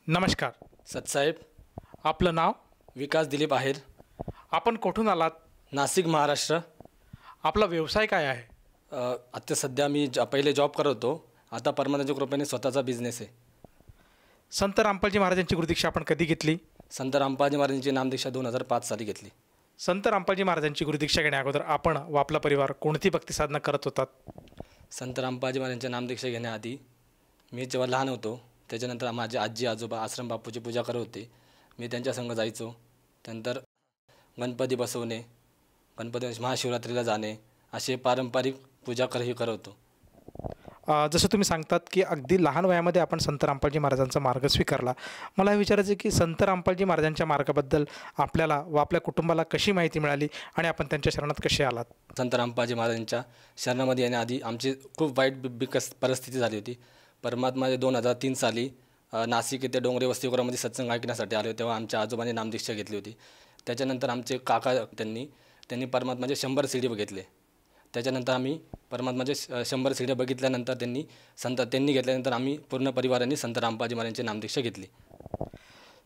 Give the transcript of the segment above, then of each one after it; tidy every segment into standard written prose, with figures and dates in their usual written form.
नमस्कार. सतसाहेब. आपलं नाव? विकास दिलीप आहेर. आपण कुठून आलात? नाशिक, महाराष्ट्र. आपला व्यवसाय काय आहे? आता सध्या मी पहिले जॉब करत होतो. आता परमानंदच्या कृपेने स्वतःचा बिझनेस आहे. संत रामपालजी महाराजांची गुरुदीक्षा आपण कधी घेतली? संत रामपालजी महाराजांची नामदीक्षा 2005 साली घेतली. संत रामपालजी महाराजांची गुरुदीक्षा घेण्या अगोदर आपण व आपला परिवार कोणती भक्ती साधना करत होतात? संत रामपालजी महाराजांच्या नामदीक्षा घेण्याआधी मी जेव्हा लहान होतो त्याच्यानंतर माझे आजी आजोबा आश्रम बापूची पूजा करत होते. मी त्यांच्या संग जायचो. त्यानंतर गणपती बसवणे, गणपती महाशिवरात्रीला जाणे, असे पारंपरिक पूजा करत होतो. जसं तुम्ही सांगतात की अगदी लहान वयामध्ये आपण संत रामपालजी महाराजांचा मार्ग स्वीकारला. मला हे विचारायचं आहे की संत रामपालजी महाराजांच्या मार्गाबद्दल आपल्याला व आपल्या कुटुंबाला कशी माहिती मिळाली आणि आपण त्यांच्या शरणात कसे आलात? संत रामपालजी महाराजांच्या शरणामध्ये येण्याआधी आमची खूप वाईट बिकट परिस्थिती झाली होती. परमात्मा 2003 साली नाशिक येथे डोंगरे वसतिगृहामध्ये सत्संग ऐकण्यासाठी आले. तेव्हा आमच्या आजोबांनी नामदीक्षा घेतली होती. त्याच्यानंतर आमचे काका त्यांनी परमात्माचे 100 सीडी बघितले. त्याच्यानंतर आम्ही परमात्माचे 100 सीड्या बघितल्यानंतर त्यांनी घेतल्यानंतर आम्ही पूर्ण परिवाराने संत रामपालजी महाराजांची नामदीक्षा घेतली.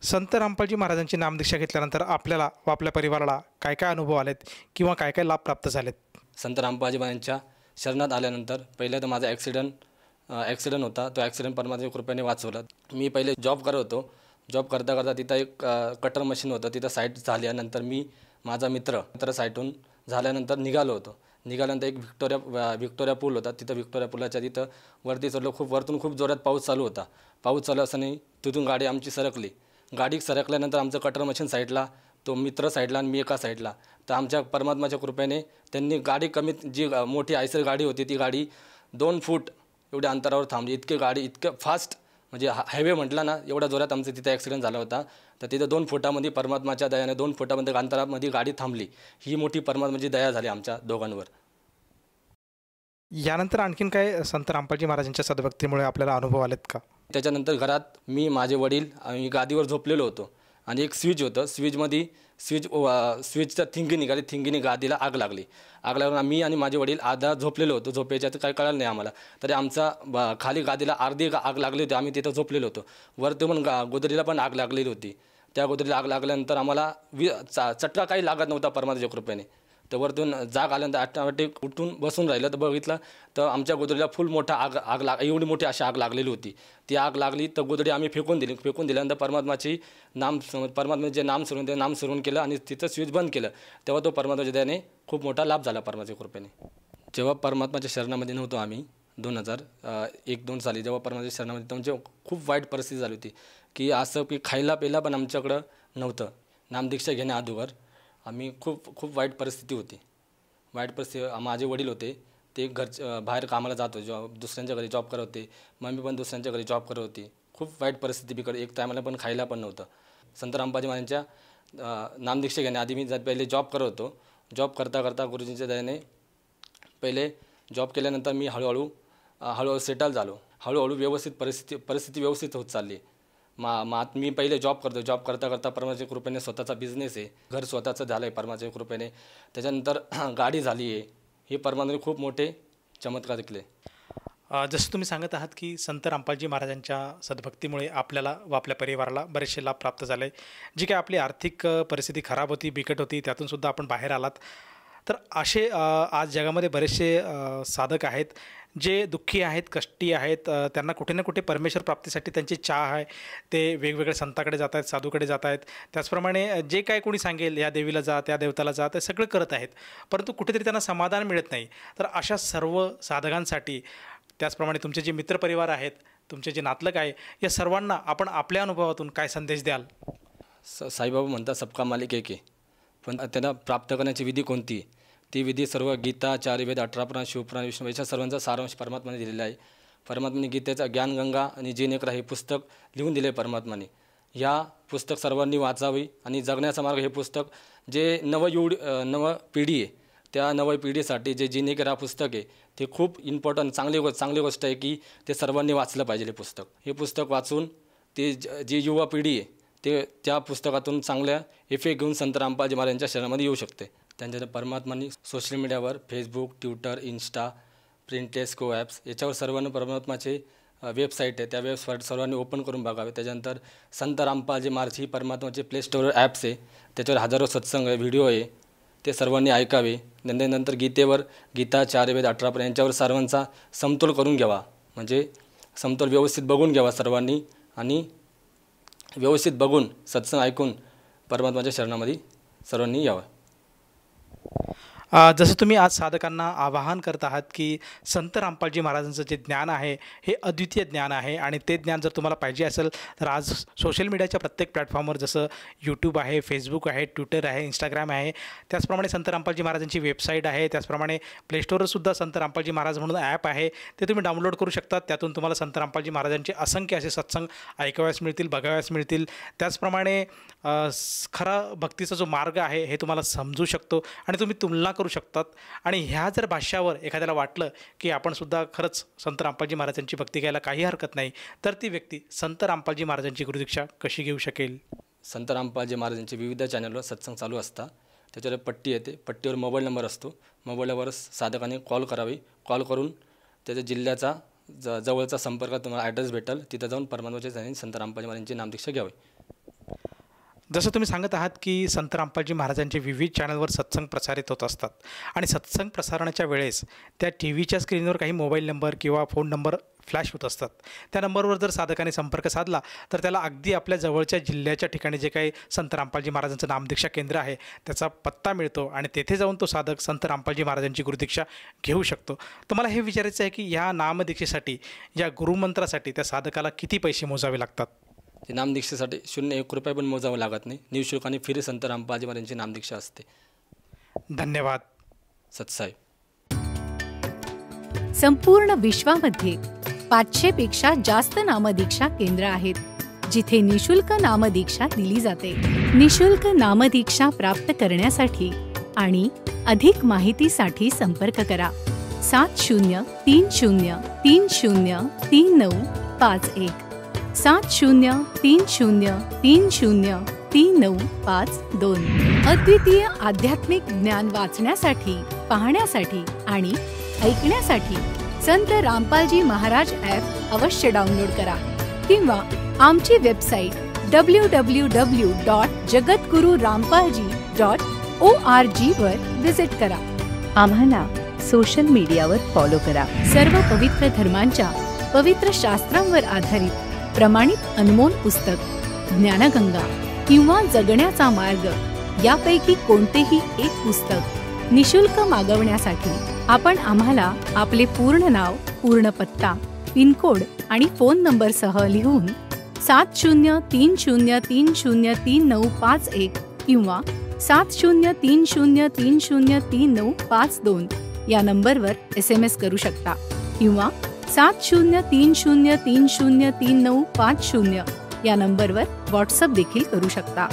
संत रामपालजी महाराजांची नामदीक्षा घेतल्यानंतर आपल्याला व आपल्या परिवाराला काय काय अनुभव आलेत किंवा काय काय लाभ प्राप्त झालेत? संत रामपालजी महाराजांच्या शरणात आल्यानंतर पहिलं तर माझा ॲक्सिडेंट होता. तो ॲक्सिडेंट परमात्माच्या कृपेने वाचवला. मी पहिले जॉब करत होतो. जॉब करता करता तिथं एक कटर मशीन होतं. तिथं साईट झाल्यानंतर माझा मित्र साईटहून झाल्यानंतर निघाल्यानंतर एक व्हिक्टोरिया पूल होता. तिथं व्हिक्टोरिया पुलाच्या तिथं वरती चढलो. वरतून खूप जोरात पाऊस चालू होता. पाऊस चालू असताना तिथून गाडी आमची सरकली. गाडी सरकल्यानंतर आमचं कटर मशीन साईडला, तो मित्र साईडला आणि मी एका साईडला. तर आमच्या परमात्माच्या कृपेने त्यांनी गाडी कमीत जी मोठी आयसर गाडी होती ती गाडी 2 फूट एवढ्या अंतरावर थांबली. इतकं फास्ट म्हणजे हायवे म्हटला ना, एवढ्या जोरात आमचं तिथे ॲक्सिडेंट झाला होता. तर तिथं 2 फुटामध्ये परमात्माच्या दयाने 2 फुटामध्ये अंतरामध्ये गाडी थांबली. ही मोठी परमात्माची दया झाली आमच्या दोघांवर. यानंतर आणखीन काय संत रामपालजी महाराजांच्या सद्भक्तीमुळे आपल्याला अनुभव आलेत का? त्याच्यानंतर घरात मी, माझे वडील आम्ही गादीवर झोपलेलो होतो आणि एक स्विच होतं. स्विचचा थिंगीने गादीला आग लागल्यावर मी आणि माझे वडील आधा झोपलेलो होतो. झोपेच्या तर काही कळलं नाही आम्हाला. तरी आमचा खाली गादीला अर्धी आग लागली होती. आम्ही तिथं झोपलेलो होतो. वरती पण गोदरीला पण आग लागलेली होती. त्या गोदरीला आग लागल्यानंतर आम्हाला चटका काही लागत नव्हता परमात्माच्या कृपेने. तर वरतून जाग आल्यानंतर ऑटोमॅटिक उठून बसून राहिलं. तर बघितलं तर आमच्या गोदरीला फुल मोठा एवढी मोठी अशी आग लागलेली होती. ती आग लागली तर गोदडी आम्ही फेकून दिल्यानंतर परमात्माचे नाम स्मरण केलं आणि तिथं स्विच बंद केलं. तेव्हा तो परमात्माच्या दयाने खूप मोठा लाभ झाला परमात्माच्या कृपेने. जेव्हा परमात्माच्या शरणामध्ये नव्हतो आम्ही 2001-2 साली जेव्हा परमात्माच्या शरणामध्ये म्हणजे खूप वाईट परिस्थिती झाली होती की असं की खायला प्यायला पण आमच्याकडं नव्हतं. नामदीक्षा घेण्या अगोदर आम्ही खूप वाईट परिस्थिती होती. माझे वडील होते ते बाहेर कामाला जात होते. दुसऱ्यांच्या घरी जॉब करत होते. मम्मी पण दुसऱ्यांच्या घरी जॉब करत होती. खूप वाईट परिस्थिती बिकट. एक टायमाला पण खायला पण नव्हतं. संत रामपालजी महाराजांच्या नामदीक्षा घेण्याआधी मी पहिले जॉब करत होतो. जॉब करता गुरुजींच्या दयाने पहिले जॉब केल्यानंतर मी हळूहळू सेटल झालो. हळूहळू व्यवस्थित परिस्थिती व्यवस्थित होत चालली. मी पहिले जॉब करता परमात्माच्या कृपेने स्वतःचा बिझनेस आहे. घर स्वतःचं झालं आहे परमात्माच्या कृपेने. त्याच्यानंतर गाडी झाली आहे. हे परमात्म्याने खूप मोठे चमत्कार केले. जसं तुम्ही सांगत आहात की संत रामपालजी महाराजांच्या सद्भक्तीमुळे आपल्याला व आपल्या परिवाराला बरेचसे लाभ प्राप्त झाले. जी काय आपली आर्थिक परिस्थिती खराब होती, बिकट होती, त्यातूनसुद्धा आपण बाहेर आलात. तर असे आज जगामध्ये बरेचसे साधक आहेत जे दुःखी आहेत, कष्टी आहेत. त्यांना कुठे ना कुठे परमेश्वर प्राप्तीसाठी त्यांची चाह आहे. ते वेगवेगळ्या संताकडे जात आहेत, साधूकडे जात आहेत. त्याचप्रमाणे जे काय कोणी सांगेल या देवीला जा, त्या देवताला जा, ते सगळं करत आहेत. परंतु कुठेतरी त्यांना समाधान मिळत नाही. तर अशा सर्व साधकांसाठी, त्याचप्रमाणे तुमचे जे मित्रपरिवार आहेत, तुमचे जे नातलग आहे, या सर्वांना आपण आपल्या अनुभवातून काय संदेश द्याल? साईबाबा म्हणतात सबका मालिक एक आहे. पण त्यांना प्राप्त करण्याची विधी कोणती? ती विधी सर्व गीता, चारवेद, 18 पुराण, शिवपुराण, विष्णू याच्या सर्वांचा सारांश परमात्माने दिलेला आहे. परमात्माने गीतेचा ज्ञानगंगा आणि जीनेकरा हे पुस्तक लिहून दिले परमात्माने. ह्या पुस्तक सर्वांनी वाचावी आणि जगण्याचा मार्ग हे पुस्तक जे नव पिढी आहे त्या नव पिढीसाठी जे जीनेकरा पुस्तक आहे ते खूप इम्पॉर्टंट चांगली गोष्ट आहे की ते सर्वांनी वाचलं पाहिजे. हे पुस्तक वाचून ते जी युवा पिढी आहे ते त्या पुस्तकातून चांगल्या इफेक्ट घेऊन संत रामपालजी महाराजांच्या शरणामध्ये येऊ शकते. त्यांच्या परमात्माने सोशल मीडियावर फेसबुक, ट्विटर, इंस्टा, प्रिंटेस्को ॲप्स याच्यावर सर्वांना परमात्माचे वेबसाईट आहे त्या वेबसाईट सर्वांनी ओपन करून बघावे. त्याच्यानंतर संत रामपालजी महाराज ही परमात्माचे प्ले स्टोअर ॲप्स आहे, त्याच्यावर हजारो सत्संग आहे, व्हिडिओ आहे, ते सर्वांनी ऐकावे. नंतर गीतेवर गीता 4 वेद 18 पर्यंत यांच्यावर सर्वांचा समतोल करून घ्यावा, म्हणजे समतोल व्यवस्थित बघून घ्यावा सर्वांनी आणि व्यवस्थित बघून सत्संग ऐकून परमात्माच्या शरणामध्ये सर्वांनी यावं. जसं तुम्ही आज साधकांना आवाहन करत आहात की संत रामपालजी महाराजांचं जे ज्ञान आहे हे अद्वितीय ज्ञान आहे आणि ते ज्ञान जर तुम्हाला पाहिजे असेल तर आज सोशल मीडियाच्या प्रत्येक प्लॅटफॉर्मवर जसं यूट्यूब आहे, फेसबुक आहे, ट्विटर आहे, इंस्टाग्राम आहे, त्याचप्रमाणे संत रामपालजी महाराजांची वेबसाईट आहे, त्याचप्रमाणे प्ले स्टोअरसुद्धा संत रामपालजी महाराज म्हणून ॲप आहे, ते तुम्ही डाउनलोड करू शकता. त्यातून तुम्हाला संत रामपालजी महाराजांचे असंख्य असे सत्संग ऐकाव्यास मिळतील, बघाव्यास मिळतील. त्याचप्रमाणे खरा भक्तीचा जो मार्ग आहे हे तुम्हाला समजू शकतो आणि तुम्ही तुलना करू शकतात. आणि ह्या जर भाष्यावर एखाद्याला वाटलं की आपण सुद्धा खरंच संत रामपालजी महाराजांची भक्ती घ्यायला काही हरकत नाही, तर ती व्यक्ती संत रामपालजी महाराजांची गुरुदीक्षा कशी घेऊ शकेल? संत रामपालजी महाराजांचे विविध चॅनलवर सत्संग चालू असतात. त्याच्यावर पट्टी येते, पट्टीवर मोबाईल नंबर असतो, मोबाईलवर साधकाने कॉल करावी. कॉल करून त्याच्या जिल्ह्याचा जवळचा संपर्क तुम्हाला ॲड्रेस भेटेल, तिथं जाऊन परमात्माच्या चरणी संत रामपालजी महाराजांची नामदीक्षा घ्यावी. जसं तुम्ही सांगत आहात की संत रामपालजी महाराजांचे विविध चॅनलवर सत्संग प्रसारित होत असतात आणि सत्संग प्रसारणाच्या वेळेस त्या टी व्हीच्या स्क्रीनवर काही मोबाईल नंबर किंवा फोन नंबर फ्लॅश होत असतात. त्या नंबरवर जर साधकाने संपर्क साधला तर त्याला अगदी आपल्या जवळच्या जिल्ह्याच्या ठिकाणी जे काही संत रामपालजी महाराजांचं नामदीक्षा केंद्र आहे त्याचा पत्ता मिळतो आणि तेथे जाऊन तो साधक संत रामपालजी महाराजांची गुरुदीक्षा घेऊ शकतो. तर मला हे विचारायचं आहे की या नामदीक्षेसाठी, या गुरुमंत्रासाठी त्या साधकाला किती पैसे मोजावे लागतात? ते नामदीक्षेसाठी 0-1 रुपये पण मोजावं लागत नाही. निःशुल्क आणि फ्री संत रामपालजी महाराजांची नामदीक्षा असते. धन्यवाद. सत्साई. संपूर्ण विश्वामध्ये 500 पेक्षा जास्त नामदीक्षा केंद्र आहेत जिथे निशुल्क नामदीक्षा दिली जाते. निशुल्क नामदीक्षा प्राप्त करण्यासाठी आणि अधिक माहितीसाठी संपर्क करा 7030303951 7030303952. अद्वितीय आध्यात्मिक ज्ञान वाचण्यासाठी, पाहण्यासाठी आणि ऐकण्यासाठी संत रामपालजी महाराज ॲप अवश्य डाउनलोड करा किंवा आमची वेबसाईट www.jagatgururampalji.org वर विजिट करा. आम्हाला सोशल मीडियावर फॉलो करा. सर्व पवित्र धर्मांच्या पवित्र शास्त्रांवर आधारित प्रमाणित अनमोल पुस्तक ज्ञानगंगा किंवा जगण्याचा मार्ग यापैकी कोणतेही एक पुस्तक निशुल्क मागवण्यासाठी आपण आम्हाला आपले पूर्ण नाव, पूर्ण पत्ता, पिनकोड आणि फोन नंबरसह लिहून 7030303951 किंवा 7030303952 या नंबरवर SMS करू शकता किंवा 7030303950 या नंबरवर व्हॉट्सअप देखील करू शकता.